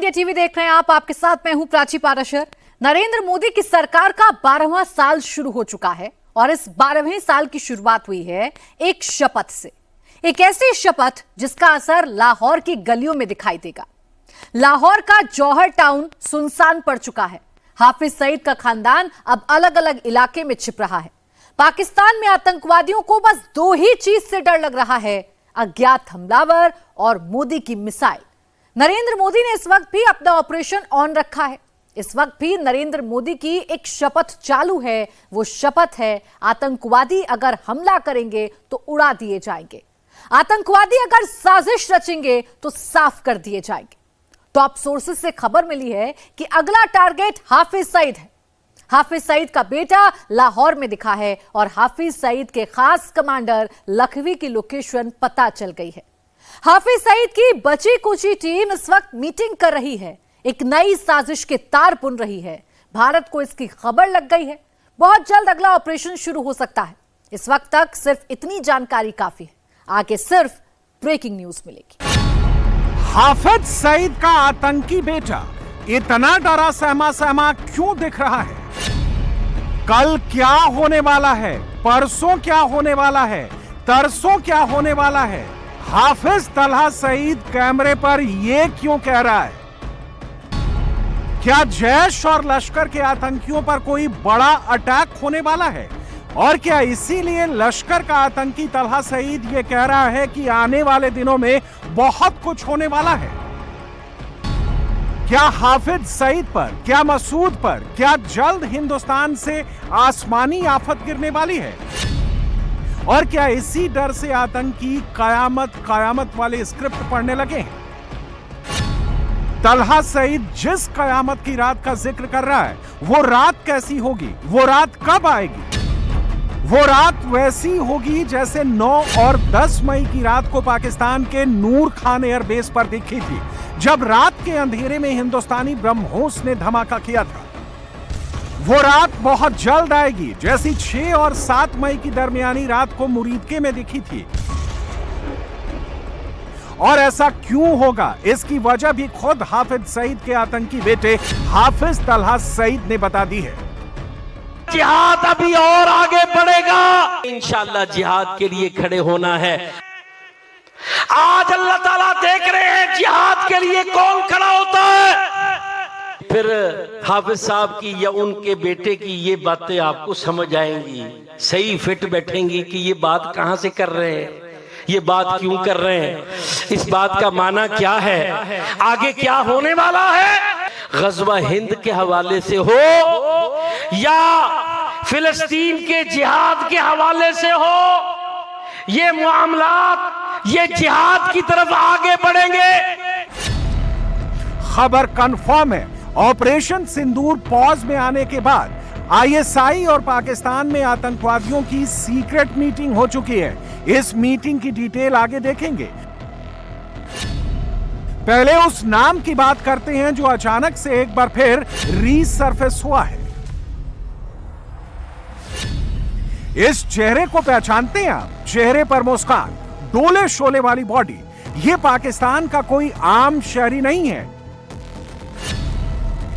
India TV देख रहे हैं आप। आपके साथ मैं हूं प्राची पाराशर। नरेंद्र मोदी की सरकार का 12वां साल शुरू हो चुका है और इस 12वें साल की शुरुआत हुई है एक शपथ से। एक ऐसी शपथ जिसका असर लाहौर की गलियों में दिखाई देगा। लाहौर का जौहर टाउन सुनसान पड़ चुका है। हाफिज सईद का खानदान अब अलग अलग इलाके में छिप रहा है। पाकिस्तान में आतंकवादियों को बस दो ही चीज से डर लग रहा है, अज्ञात हमलावर और मोदी की मिसाइल। नरेंद्र मोदी ने इस वक्त भी अपना ऑपरेशन ऑन रखा है। इस वक्त भी नरेंद्र मोदी की एक शपथ चालू है। वो शपथ है, आतंकवादी अगर हमला करेंगे तो उड़ा दिए जाएंगे, आतंकवादी अगर साजिश रचेंगे तो साफ कर दिए जाएंगे। टॉप सोर्सेस से खबर मिली है कि अगला टारगेट हाफिज सईद है। हाफिज सईद का बेटा लाहौर में दिखा है और हाफिज सईद के खास कमांडर लखवी की लोकेशन पता चल गई है। हाफिज सईद की बची कुची टीम इस वक्त मीटिंग कर रही है, एक नई साजिश के तार बुन रही है। भारत को इसकी खबर लग गई है। बहुत जल्द अगला ऑपरेशन शुरू हो सकता है। इस वक्त तक सिर्फ इतनी जानकारी काफी है, आगे सिर्फ ब्रेकिंग न्यूज मिलेगी। हाफिज सईद का आतंकी बेटा इतना डरा सहमा क्यों दिख रहा है? कल क्या होने वाला है? परसों क्या होने वाला है? तरसों क्या होने वाला है? हाफिज तलहा सईद कैमरे पर यह क्यों कह रहा है? क्या जैश और लश्कर के आतंकियों पर कोई बड़ा अटैक होने वाला है? और क्या इसीलिए लश्कर का आतंकी तलहा सईद यह कह रहा है कि आने वाले दिनों में बहुत कुछ होने वाला है? क्या हाफिज सईद पर, क्या मसूद पर, क्या जल्द हिंदुस्तान से आसमानी आफत गिरने वाली है? और क्या इसी डर से आतंकी कयामत वाले स्क्रिप्ट पढ़ने लगे हैं? तलहा सईद जिस कयामत की रात का जिक्र कर रहा है, वो रात कैसी होगी? वो रात कब आएगी? वो रात वैसी होगी जैसे 9 और 10 मई की रात को पाकिस्तान के नूर खान एयरबेस पर दिखी थी, जब रात के अंधेरे में हिंदुस्तानी ब्रह्मोस ने धमाका किया था। वो रात बहुत जल्द आएगी, जैसी 6 और 7 मई की दरमियानी रात को मुरीदके में दिखी थी। और ऐसा क्यों होगा, इसकी वजह भी खुद हाफिज सईद के आतंकी बेटे हाफिज तलहा सईद ने बता दी है। जिहाद अभी और आगे बढ़ेगा। इंशाअल्लाह जिहाद के लिए खड़े होना है। आज अल्लाह ताला देख रहे हैं जिहाद के लिए कौन खड़ा होता है। फिर हाफिज साहब की या उनके बेटे की ये बातें आपको समझ आएंगी, सही फिट बैठेंगी कि ये बात कहां से कर रहे हैं, ये बात क्यों कर रहे हैं, इस बात का माना क्या है, आगे क्या होने वाला है। गज़वा हिंद के हवाले से हो या फिलिस्तीन के जिहाद के हवाले से हो, ये मामलात ये जिहाद की तरफ आगे बढ़ेंगे। खबर कंफर्म है, ऑपरेशन सिंदूर पॉज में आने के बाद आईएसआई और पाकिस्तान में आतंकवादियों की सीक्रेट मीटिंग हो चुकी है। इस मीटिंग की डिटेल आगे देखेंगे। पहले उस नाम की बात करते हैं जो अचानक से एक बार फिर रीसर्फेस हुआ है। इस चेहरे को पहचानते हैं आप? चेहरे पर मुस्कान, डोले शोले वाली बॉडी। यह पाकिस्तान का कोई आम शहरी नहीं है,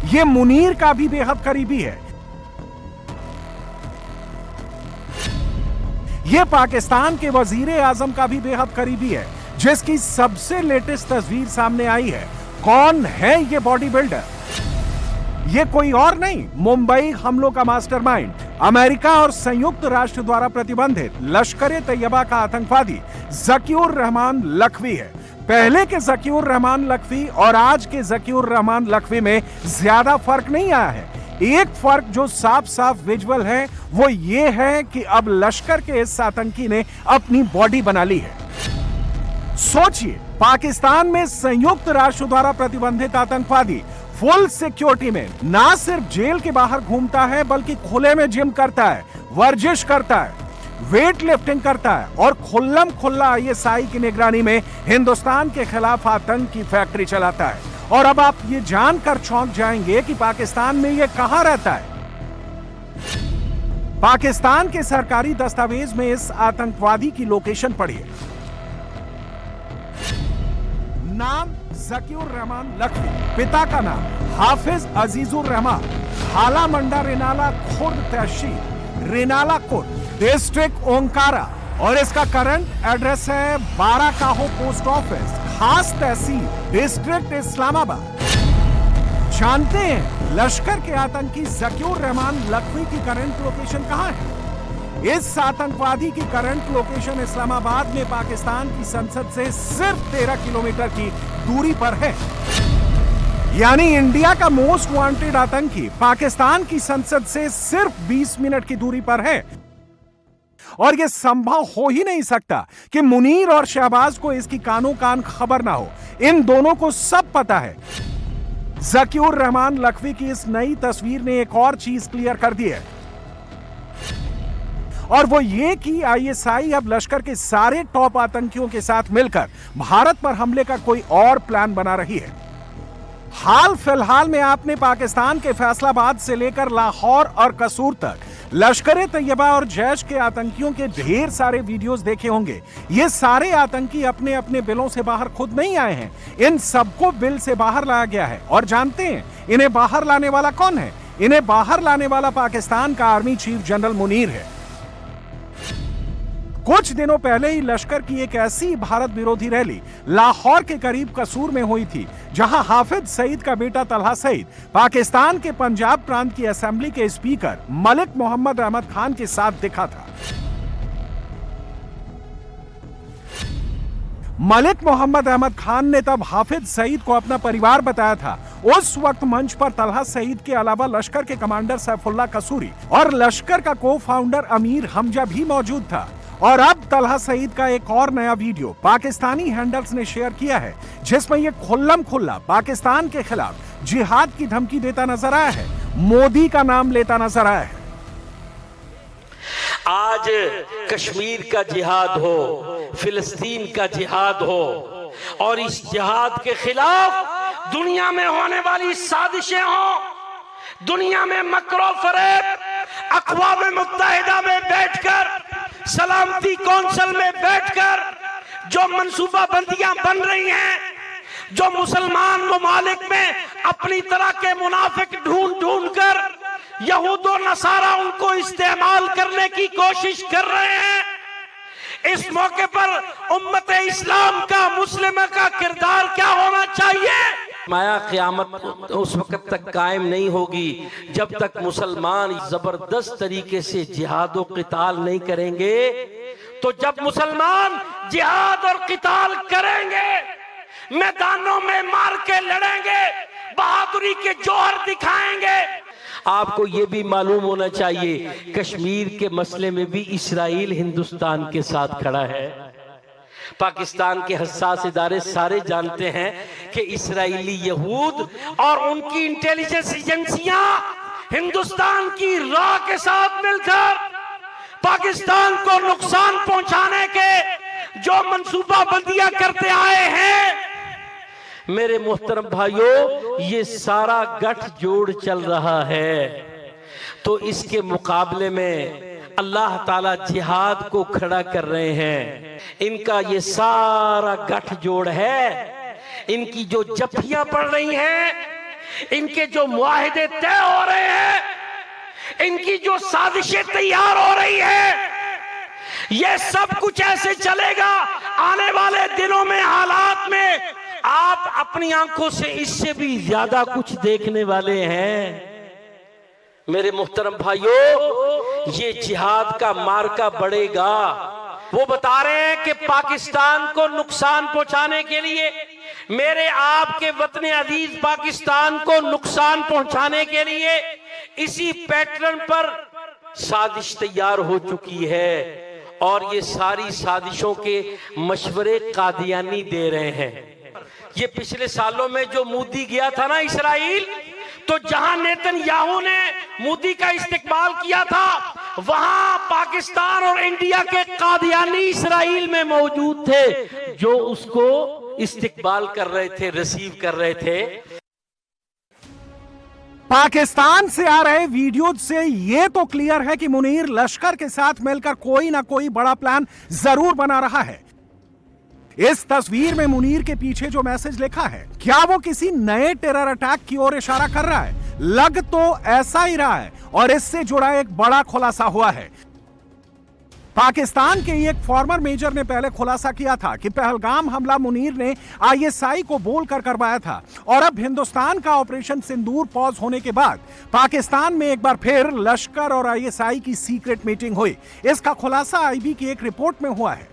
यह मुनीर का भी बेहद करीबी है। यह पाकिस्तान के वजीर आजम का भी बेहद करीबी है, जिसकी सबसे लेटेस्ट तस्वीर सामने आई है। कौन है यह बॉडी बिल्डर? यह कोई और नहीं, मुंबई हमलों का मास्टरमाइंड, अमेरिका और संयुक्त राष्ट्र द्वारा प्रतिबंधित लश्कर-ए-तैयबा का आतंकवादी ज़कीउर रहमान लखवी है। पहले के ज़कीउर रहमान लखवी और आज के ज़कीउर रहमान लखवी में ज्यादा फर्क नहीं आया है। एक फर्क जो साफ साफ विजुअल है वो ये है कि अब लश्कर के इस आतंकी ने अपनी बॉडी बना ली है। सोचिए, पाकिस्तान में संयुक्त राष्ट्र द्वारा प्रतिबंधित आतंकवादी फुल सिक्योरिटी में ना सिर्फ जेल के बाहर घूमता है, बल्कि खुले में जिम करता है, वर्जिश करता है, वेट लिफ्टिंग करता है और खुल्लम खुल्ला आईएसआई की निगरानी में हिंदुस्तान के खिलाफ आतंक की फैक्ट्री चलाता है। और अब आप ये जानकर चौंक जाएंगे कि पाकिस्तान में ये कहां रहता है। पाकिस्तान के सरकारी दस्तावेज में इस आतंकवादी की लोकेशन पढ़िए। नाम जकीउर रहमान लखवी, पिता का नाम हाफिज अजीजुर रहमान, खाला मंडा रेनाला खुर्द तहसील रेनाला खुर्द डिस्ट्रिक्ट ओंकारा, और इसका करंट एड्रेस है 12 काहो पोस्ट ऑफिस, खास तहसील, डिस्ट्रिक्ट इस्लामाबाद। जानते हैं लश्कर के आतंकी जकीउर रहमान लखवी की करंट लोकेशन कहां है? इस आतंकवादी की करंट लोकेशन इस्लामाबाद में पाकिस्तान की संसद से सिर्फ 13 किलोमीटर की दूरी पर है। यानी इंडिया का मोस्ट वांटेड आतंकी पाकिस्तान की संसद से सिर्फ 20 मिनट की दूरी पर है। और यह संभव हो ही नहीं सकता कि मुनीर और शहबाज को इसकी कानो कान खबर ना हो। इन दोनों को सब पता है। जकीउर रहमान लखवी की इस नई तस्वीर ने एक और चीज क्लियर कर दी है, और वो ये कि आईएसआई अब लश्कर के सारे टॉप आतंकियों के साथ मिलकर भारत पर हमले का कोई और प्लान बना रही है। हाल फिलहाल में आपने पाकिस्तान के फैसलाबाद से लेकर लाहौर और कसूर तक लश्कर तैयबा और जैश के आतंकियों के ढेर सारे वीडियोस देखे होंगे। ये सारे आतंकी अपने अपने बिलों से बाहर खुद नहीं आए हैं, इन सबको बिल से बाहर लाया गया है। और जानते हैं इन्हें बाहर लाने वाला कौन है? इन्हें बाहर लाने वाला पाकिस्तान का आर्मी चीफ जनरल मुनीर है। कुछ दिनों पहले ही लश्कर की एक ऐसी भारत विरोधी रैली लाहौर के करीब कसूर में हुई थी, जहां हाफिज सईद का बेटा तलहा सईद पाकिस्तान के पंजाब प्रांत की असेंबली के स्पीकर मलिक मोहम्मद अहमद खान के साथ दिखा था। मलिक मोहम्मद अहमद खान ने तब हाफिज सईद को अपना परिवार बताया था। उस वक्त मंच पर तलहा सईद के अलावा लश्कर के कमांडर सैफुल्लाह कसूरी और लश्कर का को फाउंडर अमीर हमजा भी मौजूद था। और अब तलहा सईद का एक और नया वीडियो पाकिस्तानी हैंडल्स ने शेयर किया है, जिसमें यह खुल्लम खुल्ला पाकिस्तान के खिलाफ जिहाद की धमकी देता नजर आया है, मोदी का नाम लेता नजर आया है। आज कश्मीर का जिहाद हो, फिलिस्तीन का जिहाद हो, और इस जिहाद के खिलाफ दुनिया में होने वाली साजिशें हो, दुनिया में मकरो फरेब, अक़वाम मुत्तहिदा में बैठकर, सलामती कौंसिल में बैठकर जो मंसूबाबंदियां बन रही हैं, जो मुसलमान ममालिक में अपनी तरह के मुनाफिक ढूंढ ढूंढ कर यहूद और नसारा उनको इस्तेमाल करने की कोशिश कर रहे हैं। इस मौके पर उम्मत इस्लाम का, मुस्लिम का किरदार क्या होना चाहिए? माया क़यामत उस वक्त तक कायम नहीं होगी जब तक मुसलमान जबरदस्त तरीके से जिहाद और क़िताल नहीं करेंगे। तो जब मुसलमान जिहाद और क़िताल करेंगे, मैदानों में मार के लड़ेंगे, बहादुरी के जौहर दिखाएंगे। आपको ये भी मालूम होना चाहिए कश्मीर के मसले में भी इस्राइल हिंदुस्तान के साथ खड़ा है। पाकिस्तान के हसास इदारे सारे जानते हैं कि इस्राइली यहूद और उनकी इंटेलिजेंस एजेंसियां हिंदुस्तान की राह के साथ मिलकर पाकिस्तान को नुकसान पहुंचाने के जो मंसूबाबंदियां करते आए हैं। मेरे मोहतरम भाइयों, ये सारा गठजोड़ चल रहा है। तो इसके मुकाबले में अल्लाह ताला जिहाद को खड़ा कर रहे हैं। इनका ये सारा गठजोड़ है, इनकी जो जफ्फियां पड़ रही हैं, इनके जो मुआहिदे तय हो रहे हैं, इनकी जो साजिशें तैयार हो रही है, ये सब कुछ ऐसे चलेगा। आने वाले दिनों में, हालात में आप अपनी आंखों से इससे भी ज्यादा कुछ देखने वाले हैं। मेरे मुहतरम भाइयों, ये जिहाद का मार्का बढ़ेगा। वो बता रहे हैं कि पाकिस्तान को नुकसान पहुंचाने के लिए, मेरे आपके वतन अजीज पाकिस्तान को नुकसान पहुंचाने के लिए इसी पैटर्न पर साजिश तैयार हो चुकी है। और ये सारी साजिशों के मशवरे कादियानी दे रहे हैं। ये पिछले सालों में जो मोदी गया था ना इस्राइल, तो जहां नेतन्याहू ने मोदी का इस्तेकबाल किया था, वहां पाकिस्तान और इंडिया के कादियानी इस्राइल में मौजूद थे, जो उसको इस्तेकबाल कर रहे थे, रिसीव कर रहे थे। पाकिस्तान से आ रहे वीडियो से यह तो क्लियर है कि मुनीर लश्कर के साथ मिलकर कोई ना कोई बड़ा प्लान जरूर बना रहा है। इस तस्वीर में मुनीर के पीछे जो मैसेज लिखा है, क्या वो किसी नए टेरर अटैक की ओर इशारा कर रहा है? लग तो ऐसा ही रहा है और इससे जुड़ा एक बड़ा खुलासा हुआ है। पाकिस्तान के एक फॉर्मर मेजर ने पहले खुलासा किया था कि पहलगाम हमला मुनीर ने आईएसआई को बोलकर करवाया था और अब हिंदुस्तान का ऑपरेशन सिंदूर पॉज होने के बाद पाकिस्तान में एक बार फिर लश्कर और आईएसआई की सीक्रेट मीटिंग हुई। इसका खुलासा आईबी की एक रिपोर्ट में हुआ है।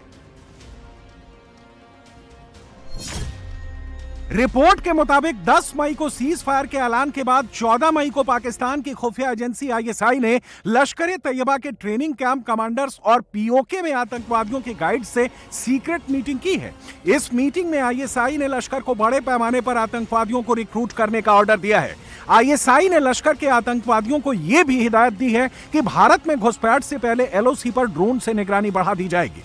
रिपोर्ट के मुताबिक 10 मई को सीज फायर के ऐलान के बाद 14 मई को पाकिस्तान की खुफिया एजेंसी आईएसआई ने लश्कर-ए-तैयबा के ट्रेनिंग कैंप कमांडर्स और पीओके में आतंकवादियों के गाइड से सीक्रेट मीटिंग की है। इस मीटिंग में आईएसआई ने लश्कर को बड़े पैमाने पर आतंकवादियों को रिक्रूट करने का ऑर्डर दिया है। आईएसआई ने लश्कर के आतंकवादियों को यह भी हिदायत दी है कि भारत में घुसपैठ से पहले एलओसी पर ड्रोन से निगरानी बढ़ा दी जाएगी।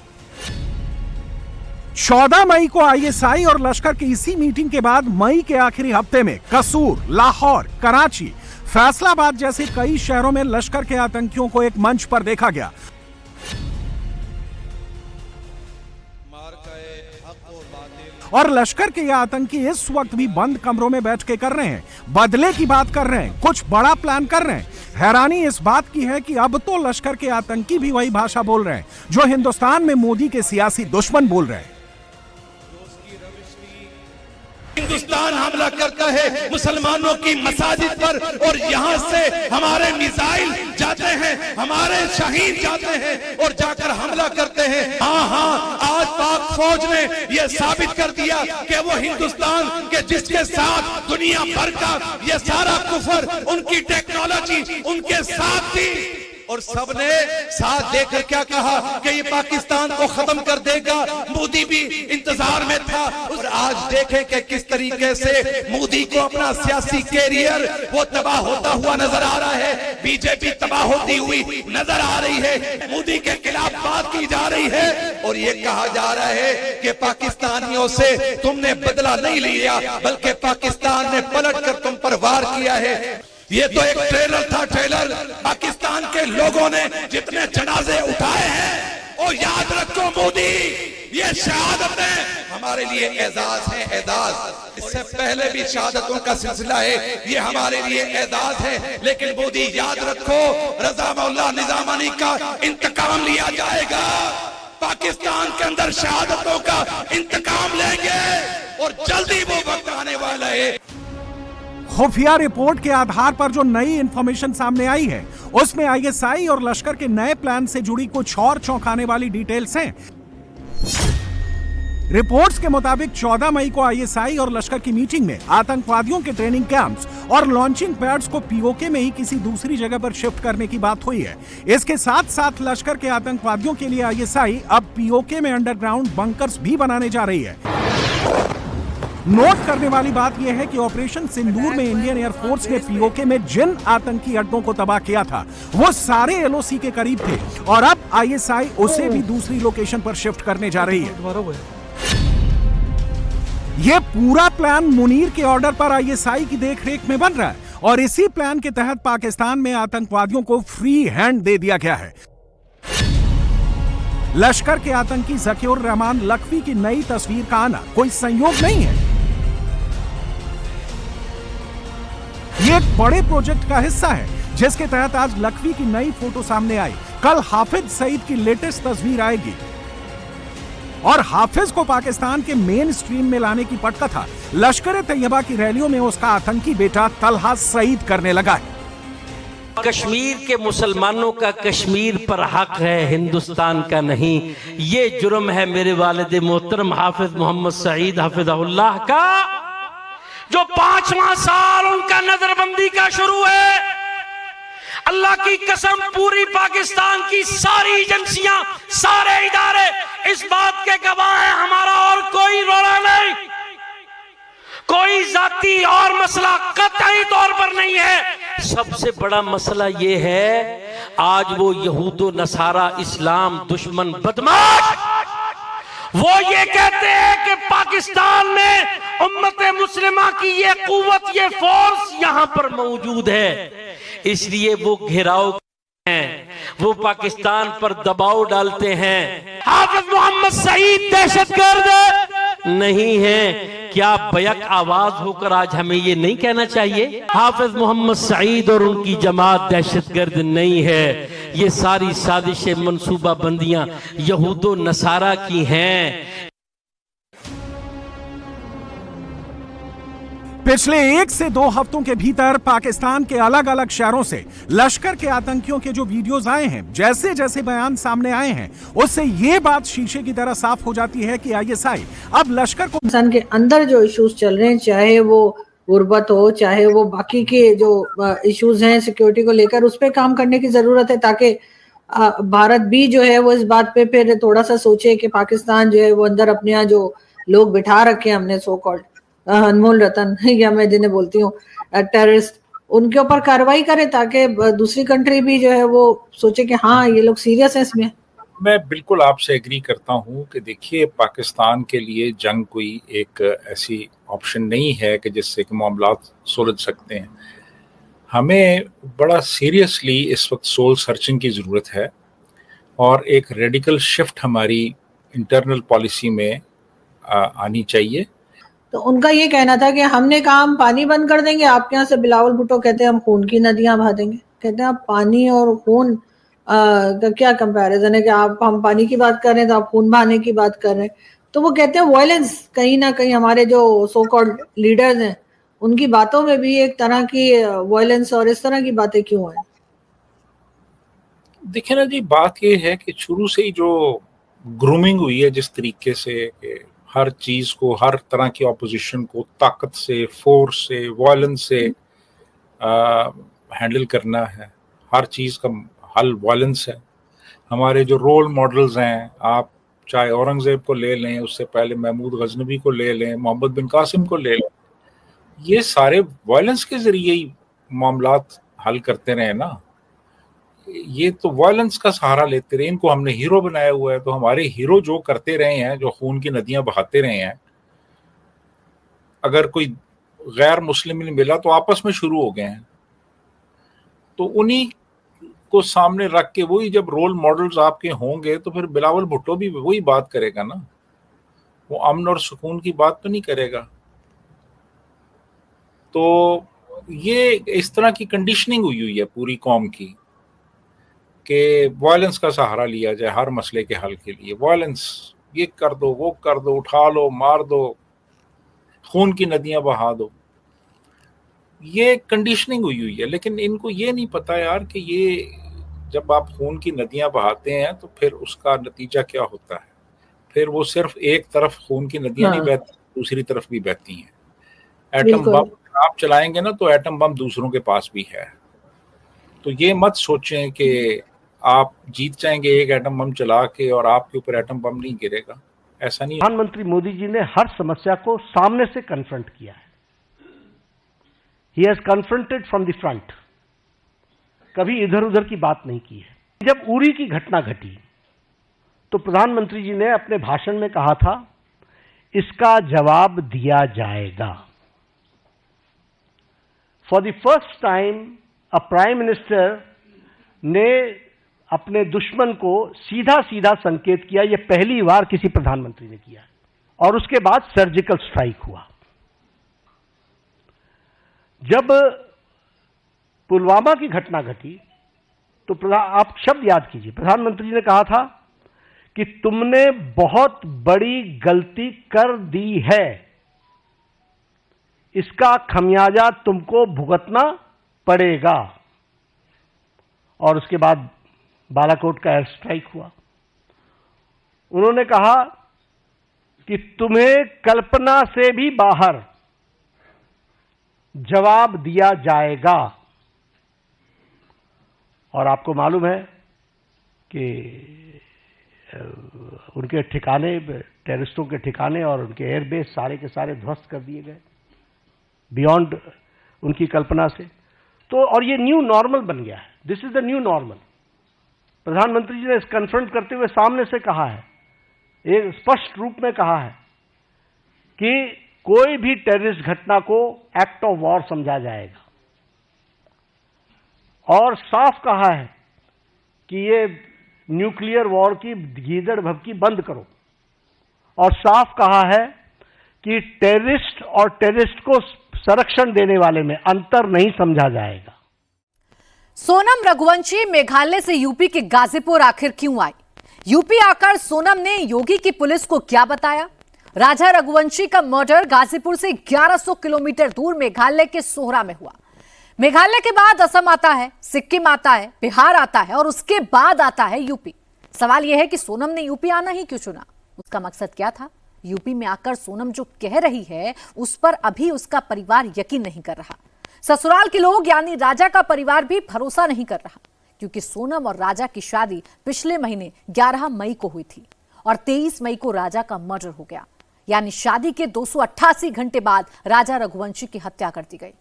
14 मई को आईएसआई और लश्कर की इसी मीटिंग के बाद मई के आखिरी हफ्ते में कसूर, लाहौर, कराची, फैसलाबाद जैसे कई शहरों में लश्कर के आतंकियों को एक मंच पर देखा गया। और लश्कर के ये आतंकी इस वक्त भी बंद कमरों में बैठ के कर रहे हैं, बदले की बात कर रहे हैं, कुछ बड़ा प्लान कर रहे हैं। हैरानी इस बात की है कि अब तो लश्कर के आतंकी भी वही भाषा बोल रहे हैं जो हिंदुस्तान में मोदी के सियासी दुश्मन बोल रहे हैं। हिंदुस्तान हमला करता है मुसलमानों की मसाजिद पर और यहाँ से हमारे मिसाइल जाते हैं, हमारे शहीद जाते हैं और जाकर हमला करते हैं। हाँ, आज पाक फौज ने यह साबित कर दिया कि वो हिंदुस्तान के जिसके साथ दुनिया भर का ये सारा कुफर, उनकी टेक्नोलॉजी उनके साथ थी और सबने साथ देकर क्या कहा कि ये पाकिस्तान को खत्म कर देगा। मोदी भी इंतजार में था और आज देखें कि किस तरीके से मोदी को अपना सियासी कैरियर वो तबाह होता हुआ नजर आ रहा है। बीजेपी तबाह होती हुई नजर आ रही है, मोदी के खिलाफ बात की जा रही है और ये कहा जा रहा है कि पाकिस्तानियों से तुमने बदला नहीं लिया बल्कि पाकिस्तान ने पलट कर तुम पर वार किया है। ये तो एक ट्रेलर था, ट्रेलर। पाकिस्तान के लोगों ने जितने जनाजे उठाए हैं और याद रखो मोदी, ये शहादतें हमारे लिए एजाज है, एजाज। इससे पहले भी शहादतों का सिलसिला है, ये हमारे लिए एजाज है। लेकिन मोदी याद रखो, रजा मौला निजामानी का इंतकाम लिया जाएगा। पाकिस्तान के अंदर शहादतों का इंतकाम लेंगे और जल्दी वो वक्त आने वाला है। खुफिया रिपोर्ट के आधार पर जो नई इंफॉर्मेशन सामने आई है उसमें आईएसआई और लश्कर के नए प्लान से जुड़ी कुछ और चौंकाने वाली डिटेल्स हैं। रिपोर्ट्स के मुताबिक 14 मई को आईएसआई और लश्कर की मीटिंग में आतंकवादियों के ट्रेनिंग कैंप्स और लॉन्चिंग पैड्स को पीओके में ही किसी दूसरी जगह पर शिफ्ट करने की बात हुई है। इसके साथ साथ लश्कर के आतंकवादियों के लिए आईएसआई अब पीओके में अंडरग्राउंड बंकर्स भी बनाने जा रही है। नोट करने वाली बात यह है कि ऑपरेशन सिंदूर में इंडियन एयरफोर्स ने पीओके में जिन आतंकी अड्डों को तबाह किया था वो सारे एलओसी के करीब थे और अब आईएसआई उसे भी दूसरी लोकेशन पर शिफ्ट करने जा रही है। यह पूरा प्लान मुनीर के ऑर्डर पर आईएसआई की देखरेख में बन रहा है और इसी प्लान के तहत पाकिस्तान में आतंकवादियों को फ्री हैंड दे दिया गया है। लश्कर के आतंकी ज़कीउर रहमान लखवी की नई तस्वीर का आना कोई संयोग नहीं है, ये एक बड़े प्रोजेक्ट का हिस्सा है जिसके तहत आज लखवी की नई फोटो सामने आई। कल हाफिज सईद की लेटेस्ट तस्वीर आएगी और हाफिज को पाकिस्तान के मेन स्ट्रीम में लाने की पटकथा लश्कर-ए-तैयबा की रैलियों में उसका आतंकी बेटा तलहा सईद करने लगा है। कश्मीर के मुसलमानों का कश्मीर पर हक है, हिंदुस्तान का नहीं। ये जुर्म है मेरे वालिद मोहतरम हाफिज मोहम्मद सईद हफिज़हुल्लाह का, जो 5वां साल उनका नजरबंदी का शुरू है। अल्लाह की कसम, पूरी पाकिस्तान की सारी एजेंसियां, सारे इदारे इस बात के गवाह हैं, हमारा और कोई रोड़ा नहीं, कोई जाती और मसला कतई तौर पर नहीं है। सबसे बड़ा मसला ये है, आज वो यहूदो नसारा इस्लाम दुश्मन बदमाश वो ये कहते हैं कि पाकिस्तान में उम्मत मुस्लिमा की ये कुव्वत, ये फोर्स यहां पर मौजूद है, इसलिए वो घेराव हैं। वो पाकिस्तान पर दबाव डालते हैं। हाफिज मोहम्मद सईद दहशतगर्द नहीं है, क्या बैक आवाज होकर आज हमें ये नहीं कहना चाहिए हाफिज मोहम्मद सईद और उनकी जमात दहशतगर्द नहीं है, ये सारी साजिशें मंसूबा बंदियां यहूदो नसारा की हैं। पिछले 1 से 2 हफ्तों के भीतर पाकिस्तान के अलग अलग शहरों से लश्कर के आतंकियों के जो वीडियोस आए हैं, जैसे जैसे बयान सामने आए हैं, उससे ये बात शीशे की तरह साफ हो जाती है कि आईएसआई अब लश्कर को पाकिस्तान के अंदर जो इश्यूज चल रहे हैं, चाहे वो गुर्बत हो, चाहे वो बाकी के जो इश्यूज हैं सिक्योरिटी को लेकर, उस पर काम करने की जरूरत है, ताकि भारत भी जो है वो इस बात पे फिर थोड़ा सा सोचे कि पाकिस्तान जो है वो अंदर अपने यहाँ जो लोग बिठा रखे हैं हमने, सो कॉल्ड अनमोल रतन या मैं जिन्हें बोलती हूँ टेररिस्ट, उनके ऊपर कार्रवाई करे, ताकि दूसरी कंट्री भी जो है वो सोचे कि हाँ ये लोग सीरियस हैं इसमें। मैं बिल्कुल आपसे एग्री करता हूं कि देखिए, पाकिस्तान के लिए जंग कोई एक ऐसी ऑप्शन नहीं है कि जिससे कि मामलात सुलझ सकते हैं। हमें बड़ा सीरियसली इस वक्त सोल सर्चिंग की ज़रूरत है और एक रेडिकल शिफ्ट हमारी इंटरनल पॉलिसी में आनी चाहिए। तो उनका ये कहना था कि हमने कहा हम पानी बंद कर देंगे, आपके यहाँ से बिलावल भुट्टो कहते हैं हम खून की नदियां बहा देंगे। कहते हैं आप पानी और खून का क्या कंपैरिजन है कि हम पानी की बात कर रहे हैं तो आप खून बहाने की बात कर रहे हैं। तो वो कहते हैं वायलेंस कहीं ना कहीं हमारे जो सो कॉल्ड लीडर्स हैं उनकी बातों में भी एक तरह की वायलेंस और इस तरह की बातें क्यों हैं? देखिए ना जी, बात ये है कि शुरू से ही जो ग्रूमिंग हुई है जिस तरीके से कि हर चीज को, हर तरह की ऑपोजिशन को ताकत से, फोर्स से, वायलेंस से हैंडल करना है, हर चीज का हल वायलेंस है। हमारे जो रोल मॉडल्स हैं, आप चाहे औरंगजेब को ले लें, उससे पहले महमूद गजनवी को ले लें, मोहम्मद बिन कासिम को ले लें, ये सारे वायलेंस के जरिए ही मामलात हल करते रहे ना। ये तो वायलेंस का सहारा लेते रहे, इनको हमने हीरो बनाया हुआ है। तो हमारे हीरो जो करते रहे हैं, जो खून की नदियां बहाते रहे हैं, अगर कोई गैर मुस्लिम नहीं मिला तो आपस में शुरू हो गए हैं। तो उन्हीं को सामने रख के वही जब रोल मॉडल्स आपके होंगे तो फिर बिलावल भुट्टो भी वही बात करेगा ना, वो अमन और सुकून की बात तो नहीं करेगा। तो ये इस तरह की कंडीशनिंग हुई है पूरी कौम की कि वायलेंस का सहारा लिया जाए हर मसले के हल के लिए। वायलेंस, ये कर दो, वो कर दो, उठा लो, मार दो, खून की नदियां बहा दो, ये कंडीशनिंग हुई है। लेकिन इनको ये नहीं पता यार कि ये जब आप खून की नदियां बहाते हैं तो फिर उसका नतीजा क्या होता है। फिर वो सिर्फ एक तरफ खून की नदियां नहीं बहती, दूसरी तरफ भी बहती हैं। एटम बम आप चलाएंगे ना तो एटम बम दूसरों के पास भी है। तो ये मत सोचें कि आप जीत जाएंगे एक एटम बम चला के और आपके ऊपर एटम बम नहीं गिरेगा, ऐसा नहीं। प्रधानमंत्री मोदी जी ने हर समस्या को सामने से कन्फ्रंट किया है। He has confronted from the front, कभी इधर उधर की बात नहीं की है। जब उरी की घटना घटी तो प्रधानमंत्री जी ने अपने भाषण में कहा था इसका जवाब दिया जाएगा। For the first time a prime minister ने अपने दुश्मन को सीधा सीधा संकेत किया, यह पहली बार किसी प्रधानमंत्री ने किया। और उसके बाद सर्जिकल स्ट्राइक हुआ। जब पुलवामा की घटना घटी तो आप शब्द याद कीजिए, प्रधानमंत्री ने कहा था कि तुमने बहुत बड़ी गलती कर दी है, इसका खमियाजा तुमको भुगतना पड़ेगा। और उसके बाद बालाकोट का एयर स्ट्राइक हुआ। उन्होंने कहा कि तुम्हें कल्पना से भी बाहर जवाब दिया जाएगा। और आपको मालूम है कि उनके ठिकाने, टेररिस्टों के ठिकाने और उनके एयरबेस सारे के सारे ध्वस्त कर दिए गए बियॉन्ड उनकी कल्पना से। तो और ये न्यू नॉर्मल बन गया है, this is the new normal. प्रधानमंत्री जी ने इस कन्फ्रंट करते हुए सामने से कहा है, एक स्पष्ट रूप में कहा है कि कोई भी टेररिस्ट घटना को एक्ट ऑफ वॉर समझा जाएगा। और साफ कहा है कि ये न्यूक्लियर वॉर की गीदड़ भभकी बंद करो, और साफ कहा है कि टेररिस्ट और टेररिस्ट को संरक्षण देने वाले में अंतर नहीं समझा जाएगा। सोनम रघुवंशी मेघालय से यूपी के गाजीपुर आखिर क्यों आई? यूपी आकर सोनम ने योगी की पुलिस को क्या बताया? राजा रघुवंशी का मर्डर गाजीपुर से 1100 किलोमीटर दूर मेघालय के सोहरा में हुआ। मेघालय के बाद असम आता है, सिक्किम आता है, बिहार आता है और उसके बाद आता है यूपी। सवाल यह है कि सोनम ने यूपी आना ही क्यों चुना? उसका मकसद क्या था? यूपी में आकर सोनम जो कह रही है उस पर अभी उसका परिवार यकीन नहीं कर रहा। ससुराल के लोग यानी राजा का परिवार भी भरोसा नहीं कर रहा, क्योंकि सोनम और राजा की शादी पिछले महीने 11 मई को हुई थी और 23 मई को राजा का मर्डर हो गया। यानी शादी के 288 घंटे बाद राजा रघुवंशी की हत्या कर दी गई।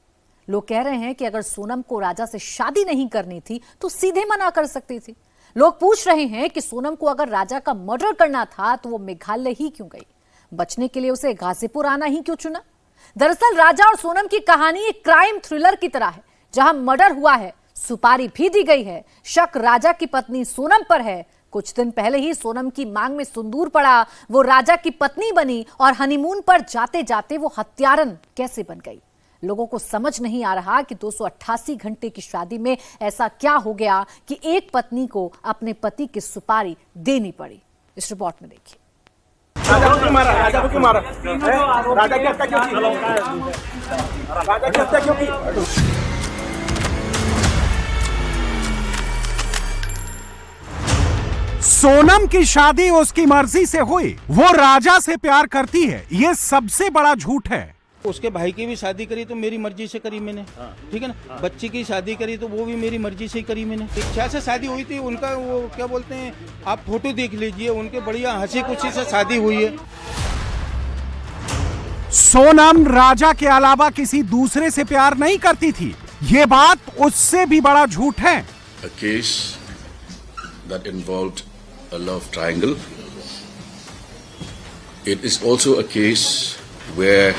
लोग कह रहे हैं कि अगर सोनम को राजा से शादी नहीं करनी थी तो सीधे मना कर सकती थी। लोग पूछ रहे हैं कि सोनम को अगर राजा का मर्डर करना था तो वो मेघालय ही क्यों गई? बचने के लिए उसे गाजीपुर आना ही क्यों चुना? दरअसल राजा और सोनम की कहानी एक क्राइम थ्रिलर की तरह है, जहां मर्डर हुआ है, सुपारी भी दी गई है, शक राजा की पत्नी सोनम पर है। कुछ दिन पहले ही सोनम की मांग में सिंदूर पड़ा, वो राजा की पत्नी बनी और हनीमून पर जाते जाते वो हत्यारन कैसे बन गई? लोगों को समझ नहीं आ रहा कि 288 घंटे की शादी में ऐसा क्या हो गया कि एक पत्नी को अपने पति की सुपारी देनी पड़ी। इस रिपोर्ट में देखिए। राजा को क्यों मारा? राजा को क्यों मारा? राजा की हत्या क्यों की? राजा की हत्या क्यों की? सोनम की शादी उसकी मर्जी से हुई, वो राजा से प्यार करती है, ये सबसे बड़ा झूठ है। उसके भाई की भी शादी करी तो मेरी मर्जी से करी मैंने, ठीक है ना। बच्ची की शादी करी तो वो भी मेरी मर्जी से ही करी मैंने। इच्छा से शादी हुई थी उनका, वो क्या बोलते हैं, आप फोटो देख लीजिए, उनके बढ़िया हंसी खुशी से शादी हुई है। सोनम राजा के अलावा किसी दूसरे से प्यार नहीं करती थी, ये बात उससे भी बड़ा झूठ है। A case that involved a love triangle. It is also a case where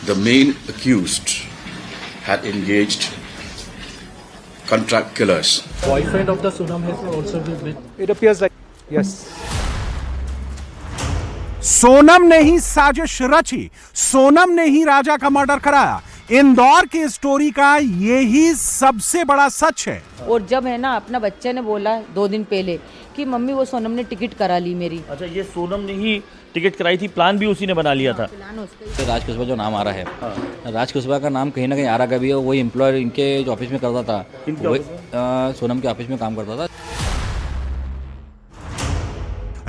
the main accused had engaged contract killers. Boyfriend of the Sonam has also been with. It appears like yes. Sonam ने ही साजिश रची, सोनम ने ही राजा का murder कराया। इंदौर की story का यही सबसे बड़ा सच है। और जब है ना अपना बच्चे ने बोला 2 दिन पहले कि मम्मी वो सोनम ने टिकट करा ली मेरी। अच्छा, ये सोनम ने ही टिकट कराई थी, प्लान भी उसी ने बना लिया था। राज कुशवाहा जो नाम आ रहा है, राज कुशवाहा का नाम कहीं ना कहीं आ रहा भी है। वही एम्प्लॉयर इनके जो ऑफिस में करता था, सोनम के ऑफिस में काम करता था।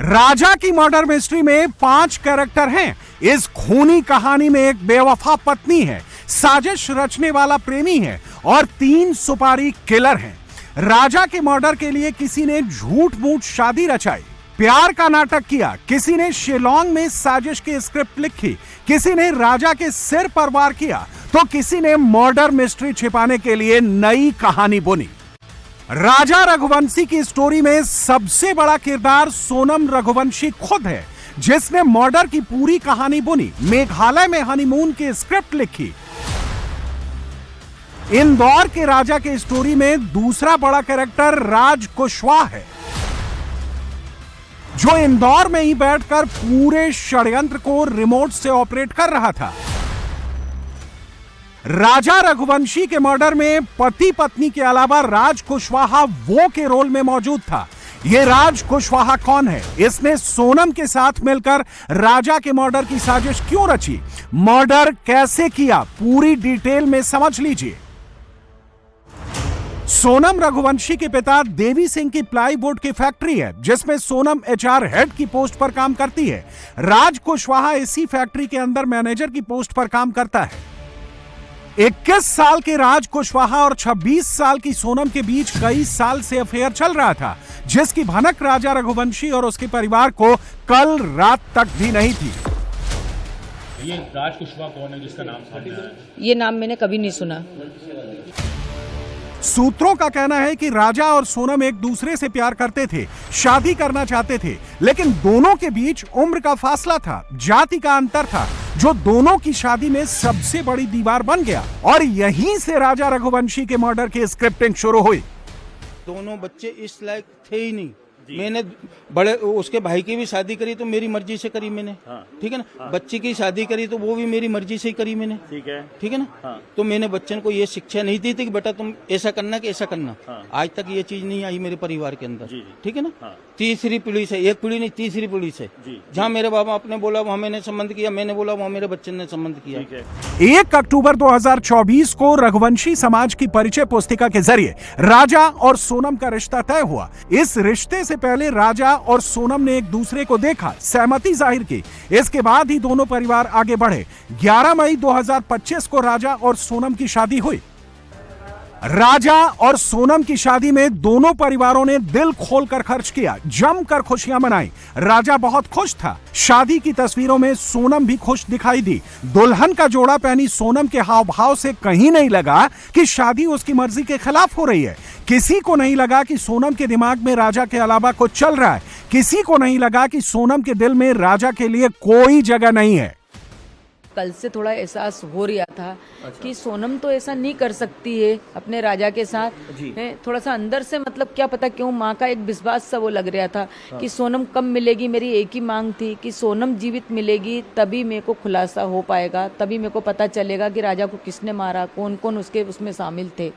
राजा की मर्डर मिस्ट्री में 5 कैरेक्टर हैं। इस खूनी कहानी में एक बेवफा पत्नी है, साजिश रचने वाला प्रेमी है और 3 सुपारी किलर हैं। राजा के मर्डर के लिए किसी ने झूठ मूठ शादी रचाई, प्यार का नाटक किया, किसी ने शिलोंग में साजिश की स्क्रिप्ट लिखी, किसी ने राजा के सिर पर वार किया, तो किसी ने मर्डर मिस्ट्री छिपाने के लिए नई कहानी बुनी। राजा रघुवंशी की स्टोरी में सबसे बड़ा किरदार सोनम रघुवंशी खुद है, जिसने मर्डर की पूरी कहानी बुनी, मेघालय में हनीमून की स्क्रिप्ट लिखी। इंदौर के राजा के स्टोरी में दूसरा बड़ा कैरेक्टर राज कुशवाहा है, जो इंदौर में ही बैठकर पूरे षड्यंत्र को रिमोट से ऑपरेट कर रहा था। राजा रघुवंशी के मर्डर में पति पत्नी के अलावा राज कुशवाहा वो के रोल में मौजूद था। ये राज कुशवाहा कौन है? इसने सोनम के साथ मिलकर राजा के मर्डर की साजिश क्यों रची? मर्डर कैसे किया? पूरी डिटेल में समझ लीजिए। सोनम रघुवंशी के पिता देवी सिंह की प्लाईवुड की फैक्ट्री है, जिसमें सोनम एचआर हेड की पोस्ट पर काम करती है। राज कुशवाहा इसी फैक्ट्री के अंदर मैनेजर की पोस्ट पर काम करता है। 21 साल के राज कुशवाहा और 26 साल की सोनम के बीच कई साल से अफेयर चल रहा था, जिसकी भनक राजा रघुवंशी और उसके परिवार को कल रात तक भी नहीं थी। ये राज कुशवाहा कौन है जिसका नाम सामने आया है? ये नाम मैंने कभी नहीं सुना। सूत्रों का कहना है कि राजा और सोनम एक दूसरे से प्यार करते थे, शादी करना चाहते थे, लेकिन दोनों के बीच उम्र का फासला था, जाति का अंतर था, जो दोनों की शादी में सबसे बड़ी दीवार बन गया। और यहीं से राजा रघुवंशी के मर्डर की स्क्रिप्टिंग शुरू हुई। दोनों बच्चे इस लायक थे ही नहीं। मैंने बड़े उसके भाई की भी शादी करी तो मेरी मर्जी से करी मैंने, ठीक है ना। बच्ची की शादी करी तो वो भी मेरी मर्जी से ही करी मैंने, ठीक है ना। तो मैंने बच्चन को ये शिक्षा नहीं दी थी कि बेटा तुम ऐसा करना कि ऐसा करना। आज तक ये चीज नहीं आई मेरे परिवार के अंदर, ठीक है ना। तीसरी पीढ़ी से, एक पीढ़ी नहीं तीसरी पीढ़ी से, जहाँ मेरे बाबा आपने बोला वहाँ मैंने संबंध किया, मैंने बोला वहाँ मेरे बच्चन ने संबंध किया। 1 अक्टूबर 2024 को रघुवंशी समाज की परिचय पुस्तिका के जरिए राजा और सोनम का रिश्ता तय हुआ। इस रिश्ते से पहले राजा और सोनम ने एक दूसरे को देखा, सहमति जाहिर की। इसके बाद ही दोनों परिवार आगे बढ़े। 11 मई 2025 को राजा और सोनम की शादी हुई। राजा और सोनम की शादी में दोनों परिवारों ने दिल खोलकर खर्च किया, जमकर खुशियां मनाई। राजा बहुत खुश था। शादी की तस्वीरों में सोनम भी खुश दिखाई दी। दुल्हन का जोड़ा पहनी सोनम के हाव भाव से कहीं नहीं लगा कि शादी उसकी मर्जी के खिलाफ हो रही है। किसी को नहीं लगा कि सोनम के दिमाग में राजा के अलावा कुछ चल रहा है। किसी को नहीं लगा कि सोनम के दिल में राजा के लिए कोई जगह नहीं है। कल से थोड़ा एहसास हो रहा था कि सोनम तो ऐसा नहीं कर सकती है अपने राजा के साथ। थोड़ा सा अंदर से मतलब क्या पता क्यों माँ का एक विश्वास सा वो लग रहा था कि सोनम कब मिलेगी। मेरी एक ही मांग थी कि सोनम जीवित मिलेगी तभी मेरे को खुलासा हो पाएगा, तभी मेरे को पता चलेगा कि राजा को किसने मारा, कौन कौन उसके उसमें शामिल थे।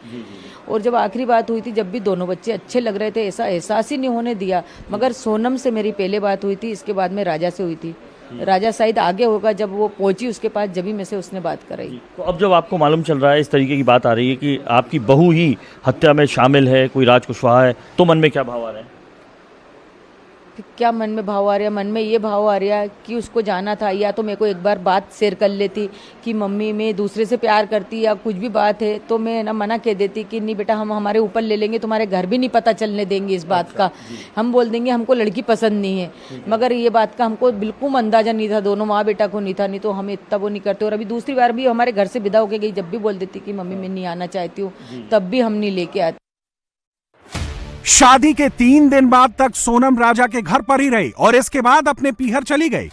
और जब आखिरी बात हुई थी, जब भी दोनों बच्चे अच्छे लग रहे थे, ऐसा एहसास ही नहीं होने दिया। मगर सोनम से मेरी पहले बात हुई थी, इसके बाद में राजा से हुई थी। राजा शायद आगे होगा, जब वो पहुंची उसके पास, जब में से उसने बात कराई। तो अब जब आपको मालूम चल रहा है, इस तरीके की बात आ रही है कि आपकी बहू ही हत्या में शामिल है, कोई राज कुशवाहा है, तो मन में क्या भाव आ रहा है? क्या मन में भाव आ रहा है? मन में ये भाव आ रहा है कि उसको जाना था, या तो मेरे को एक बार बात शेयर कर लेती कि मम्मी मैं दूसरे से प्यार करती या कुछ भी बात है, तो मैं ना मना कह देती कि नहीं बेटा हम हमारे ऊपर ले लेंगे, तुम्हारे घर भी नहीं पता चलने देंगे इस बात का। हम बोल देंगे हमको लड़की पसंद नहीं है। मगर ये बात का हमको बिल्कुल अंदाजा नहीं था, दोनों माँ बेटा को नहीं था, नहीं तो हम इतना वो नहीं करते। और अभी दूसरी बार भी हमारे घर से विदा होके गई, जब भी बोल देती कि मम्मी मैं नहीं आना चाहती हूँ, तब भी हम नहीं लेके आते। शादी के 3 दिन बाद तक सोनम राजा के घर पर ही रही और इसके बाद अपने पीहर चली गई।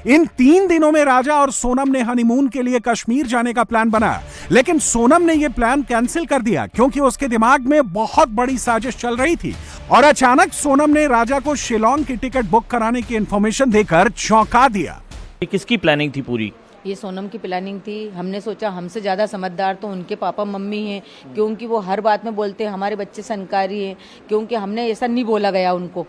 इन 3 दिनों में राजा और सोनम ने हनीमून के लिए कश्मीर जाने का प्लान बनाया, लेकिन सोनम ने यह प्लान कैंसिल कर दिया क्योंकि उसके दिमाग में बहुत बड़ी साजिश चल रही थी। और अचानक सोनम ने राजा को शिलोंग की टिकट बुक कराने की इंफॉर्मेशन देकर चौंका दिया। किसकी प्लानिंग थी पूरी? ये सोनम की प्लानिंग थी। हमने सोचा हमसे ज़्यादा समझदार तो उनके पापा मम्मी हैं, क्योंकि वो हर बात में बोलते हैं हमारे बच्चे संस्कारी हैं। क्योंकि हमने ऐसा नहीं बोला गया उनको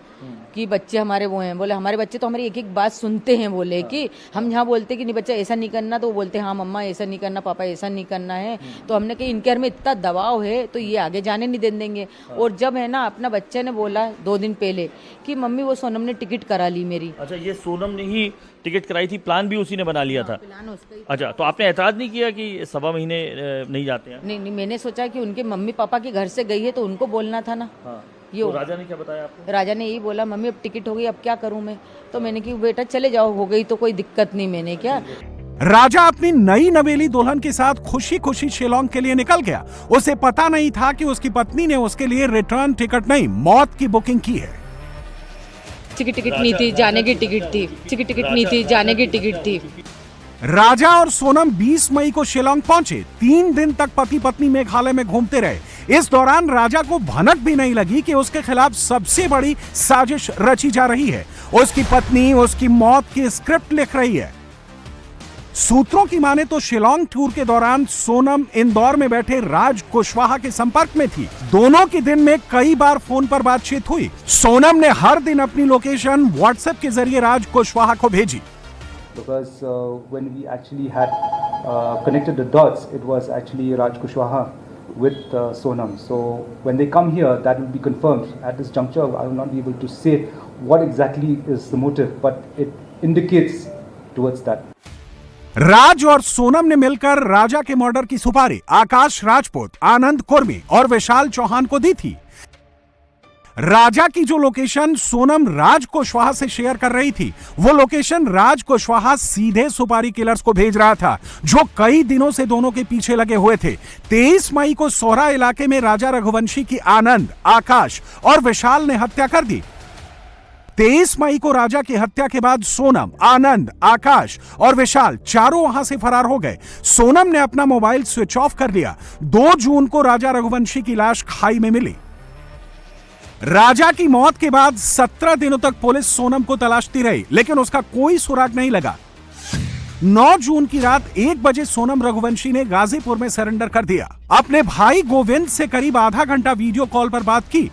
कि बच्चे हमारे वो हैं, बोले हमारे बच्चे तो हमारी एक एक बात सुनते हैं। बोले कि हम यहाँ बोलते कि नहीं बच्चा ऐसा नहीं करना, तो वो बोलते हैं हाँ मम्मा ऐसा नहीं करना, पापा ऐसा नहीं करना है। तो हमने कहा इनके घर में इतना दबाव है तो ये आगे जाने नहीं देंगे। और जब है ना अपना बच्चे ने बोला 2 दिन पहले कि मम्मी वो सोनम ने टिकट करा ली मेरी। अच्छा, ये सोनम ने ही टिकट कराई थी, प्लान भी उसी ने बना लिया था? प्लान उसका ही। अच्छा, तो आपने एतराज नहीं किया कि 1.25 महीने नहीं जाते हैं? नहीं, मैंने सोचा कि उनके मम्मी पापा के घर से गई है तो उनको बोलना था ना। ये तो राजा ने क्या बताया आपको? राजा ने यही बोला मम्मी अब टिकट हो गई, अब क्या करूं मैं। तो मैंने कि बेटा चले जाओ, हो गई तो कोई दिक्कत नहीं। मैंने क्या, राजा अपनी नई नवेली दुल्हन के साथ खुशी खुशी शिलोंग के लिए निकल गया। उसे पता नहीं था कि उसकी पत्नी ने उसके लिए रिटर्न टिकट नहीं, मौत की बुकिंग की है। टिकट नहीं थी, जाने की टिकट थी। टिकट नहीं थी, जाने की टिकट थी। राजा और सोनम 20 मई को शिलोंग पहुंचे। 3 दिन तक पति पत्नी मेघालय में घूमते रहे। इस दौरान राजा को भनक भी नहीं लगी कि उसके खिलाफ सबसे बड़ी साजिश रची जा रही है। उसकी पत्नी उसकी मौत की स्क्रिप्ट लिख रही है। सूत्रों की माने तो शिलोंग टूर के दौरान सोनम इंदौर में बैठे राज कुशवाहा के संपर्क में थी। दोनों के दिन में कई बार फोन पर बातचीत हुई। सोनम ने हर दिन अपनी लोकेशन व्हाट्सएप के जरिए राज कुशवाहा को भेजी। Because when we actually had connected the dots, it was actually Raj Kushwaha with Sonam. So when they come here, that will be confirmed. At this juncture, I will not be able to say what exactly is the motive, but it indicates towards that. राज और सोनम ने मिलकर राजा के murder की सुपारी आकाश राजपूत, आनंद कुर्मी और विशाल चौहान को दी थी। राजा की जो लोकेशन सोनम राज कुशवाहा से शेयर कर रही थी, वो लोकेशन राज कुशवाहा सीधे सुपारी किलर्स को भेज रहा था, जो कई दिनों से दोनों के पीछे लगे हुए थे। 23 मई को सोहरा इलाके में राजा रघुवंशी की आनंद, आकाश और विशाल ने हत्या कर दी। 23 मई को राजा की हत्या के बाद सोनम, आनंद, आकाश और विशाल चारों वहां से फरार हो गए। सोनम ने अपना मोबाइल स्विच ऑफ कर लिया। 2 जून को राजा रघुवंशी की लाश खाई में मिली। राजा की मौत के बाद 17 दिनों तक पुलिस सोनम को तलाशती रही, लेकिन उसका कोई सुराग नहीं लगा। 9 जून की रात 1 बजे सोनम रघुवंशी ने गाजीपुर में सरेंडर कर दिया। अपने भाई गोविंद से करीब आधा घंटा वीडियो कॉल पर बात की।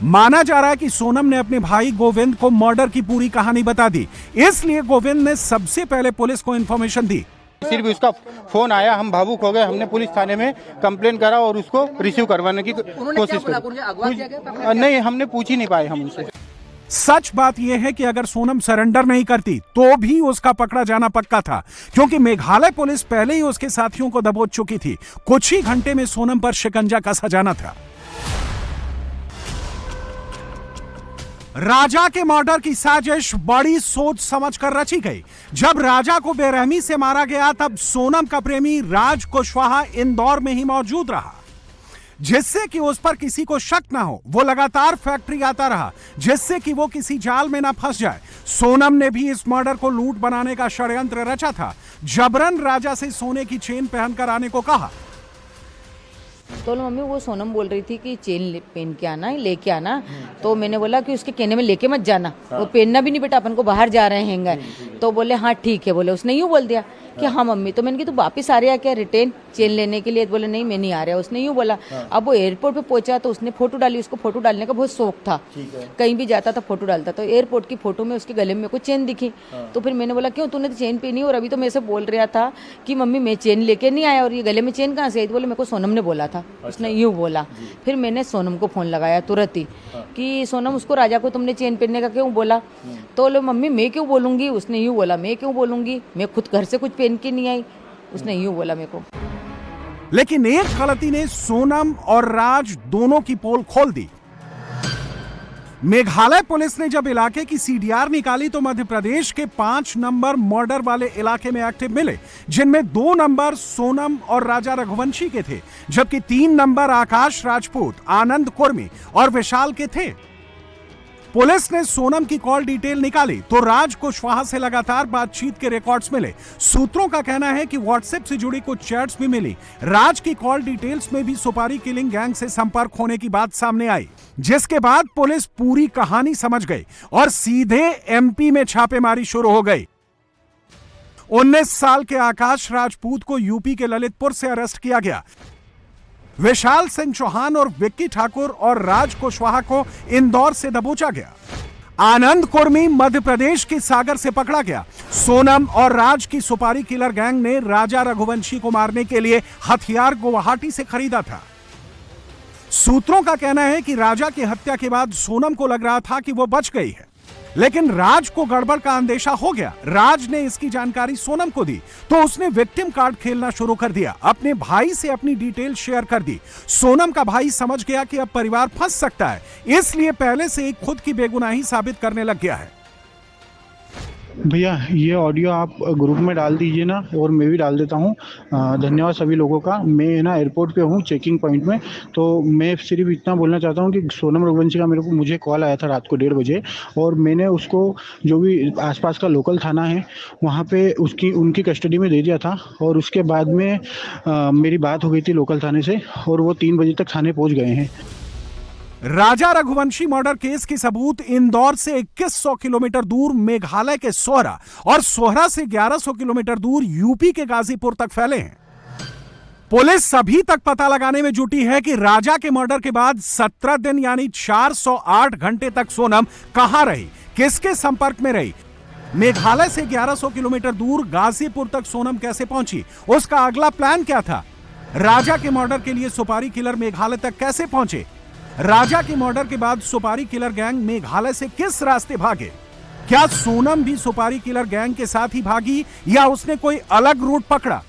माना जा रहा है कि सोनम ने अपने भाई गोविंद को मर्डर की पूरी कहानी बता दी, इसलिए गोविंद ने सबसे पहले पुलिस को इंफॉर्मेशन दी। सिर्फ उसका फोन आया, हम भावुक हो गए, हमने पुलिस थाने में कंप्लेन करा और उसको रिसीव करवाने की कोशिश की। नहीं, हमने पूछ ही नहीं पाए हम उनसे। सच बात यह है कि अगर सोनम सरेंडर नहीं करती तो भी उसका पकड़ा जाना पक्का था, क्योंकि मेघालय पुलिस पहले ही उसके साथियों को दबोच चुकी थी। कुछ ही घंटे में सोनम पर शिकंजा कसा जाना था। राजा के मर्डर की साजिश बड़ी सोच समझकर रची गई। जब राजा को बेरहमी से मारा गया तब सोनम का प्रेमी राज कुशवाहा इंदौर में ही मौजूद रहा, जिससे कि उस पर किसी को शक ना हो। वो लगातार फैक्ट्री आता रहा, जिससे कि वो किसी जाल में ना फंस जाए। सोनम ने भी इस मर्डर को लूट बनाने का षड्यंत्र रचा था। जबरन राजा से सोने की चेन पहनकर आने को कहा। तो मम्मी वो सोनम बोल रही थी कि चेन पहन के आना, लेके आना। तो मैंने बोला कि उसके कहने में लेके मत जाना, वो पहनना भी नहीं बेटा, अपन को बाहर जा रहे हैं। तो बोले हाँ ठीक है। बोले उसने यूँ बोल दिया कि हाँ मम्मी। तो मैंने कहा तू वापिस आ रहा है क्या रिटर्न चेन लेने के लिए? बोले नहीं मैं नहीं आ रहा। उसने यूँ बोला। अब वो एयरपोर्ट पे पहुंचा तो उसने फोटो डाली। उसको फोटो डालने का बहुत शौक था, कहीं भी जाता था फोटो डालता। तो एयरपोर्ट की फोटो में उसके गले में मेरे को चेन दिखी। तो फिर मैंने बोला क्यों तूने तो चेन पहनी और अभी तो मेरे से बोल रहा था कि मम्मी मैं चेन लेके नहीं आया और ये गले में चेन कहाँ से आई? बोले मेरे को सोनम ने बोला था। उसने यूँ बोला। फिर मैंने सोनम को फोन लगाया तुरंत ही कि सोनम उसको राजा को तुमने चेन पहनने का क्यों बोला? तो बोले मम्मी मैं क्यों बोलूंगी? उसने यूँ बोला मैं क्यों बोलूंगी, मैं खुद घर से कुछ पहन के नहीं आई। उसने यूँ बोला मेरे को। लेकिन एक गलती ने सोनम और राज दोनों की पोल खोल दी। मेघालय पुलिस ने जब इलाके की सीडीआर निकाली तो मध्य प्रदेश के 5 नंबर मर्डर वाले इलाके में एक्टिव मिले, जिनमें 2 नंबर सोनम और राजा रघुवंशी के थे, जबकि 3 नंबर आकाश राजपूत, आनंद कुर्मी और विशाल के थे। पुलिस ने सोनम की कॉल डिटेल निकाली तो राज कुशवाहा से लगातार बातचीत के रिकॉर्ड्स मिले। सूत्रों का कहना है कि व्हाट्सएप से जुड़ी कुछ चैट्स भी मिली। राज की कॉल डिटेल्स में भी सुपारी किलिंग गैंग से संपर्क होने की बात सामने आई, जिसके बाद पुलिस पूरी कहानी समझ गई और सीधे एमपी में छापेमारी शुरू हो गई। 19 साल के आकाश राजपूत को यूपी के ललितपुर से अरेस्ट किया गया। विशाल सिंह चौहान और विक्की ठाकुर और राज कुशवाहा को इंदौर से दबोचा गया। आनंद कुर्मी मध्य प्रदेश के सागर से पकड़ा गया। सोनम और राज की सुपारी किलर गैंग ने राजा रघुवंशी को मारने के लिए हथियार गुवाहाटी से खरीदा था। सूत्रों का कहना है कि राजा की हत्या के बाद सोनम को लग रहा था कि वो बच गई है, लेकिन राज को गड़बड़ का अंदेशा हो गया। राज ने इसकी जानकारी सोनम को दी तो उसने विक्टिम कार्ड खेलना शुरू कर दिया। अपने भाई से अपनी डिटेल शेयर कर दी। सोनम का भाई समझ गया कि अब परिवार फंस सकता है, इसलिए पहले से ही खुद की बेगुनाही साबित करने लग गया है। भैया ये ऑडियो आप ग्रुप में डाल दीजिए ना, और मैं भी डाल देता हूँ। धन्यवाद सभी लोगों का। मैं ना एयरपोर्ट पे हूँ चेकिंग पॉइंट में, तो मैं सिर्फ इतना बोलना चाहता हूँ कि सोनम रघुवंशी का मुझे कॉल आया था रात को 1:30 बजे, और मैंने उसको जो भी आसपास का लोकल थाना है वहाँ पे उनकी कस्टडी में दे दिया था। और उसके बाद में मेरी बात हो गई थी लोकल थाने से, और वो 3 बजे तक थाने पहुँच गए हैं। राजा रघुवंशी मर्डर केस के सबूत इंदौर से 2100 किलोमीटर दूर मेघालय के सोहरा और सोहरा से 1100 किलोमीटर दूर यूपी के गाजीपुर तक फैले हैं। पुलिस अभी तक पता लगाने में जुटी है कि राजा के मर्डर के बाद 17 दिन यानी 408 घंटे तक सोनम कहां रही, किसके संपर्क में रही। मेघालय से 1100 किलोमीटर दूर गाजीपुर तक सोनम कैसे पहुंची, उसका अगला प्लान क्या था। राजा के मर्डर के लिए सुपारी किलर मेघालय तक कैसे पहुंचे। राजा के मर्डर के बाद सुपारी किलर गैंग मेघालय से किस रास्ते भागे। क्या सोनम भी सुपारी किलर गैंग के साथ ही भागी या उसने कोई अलग रूट पकड़ा।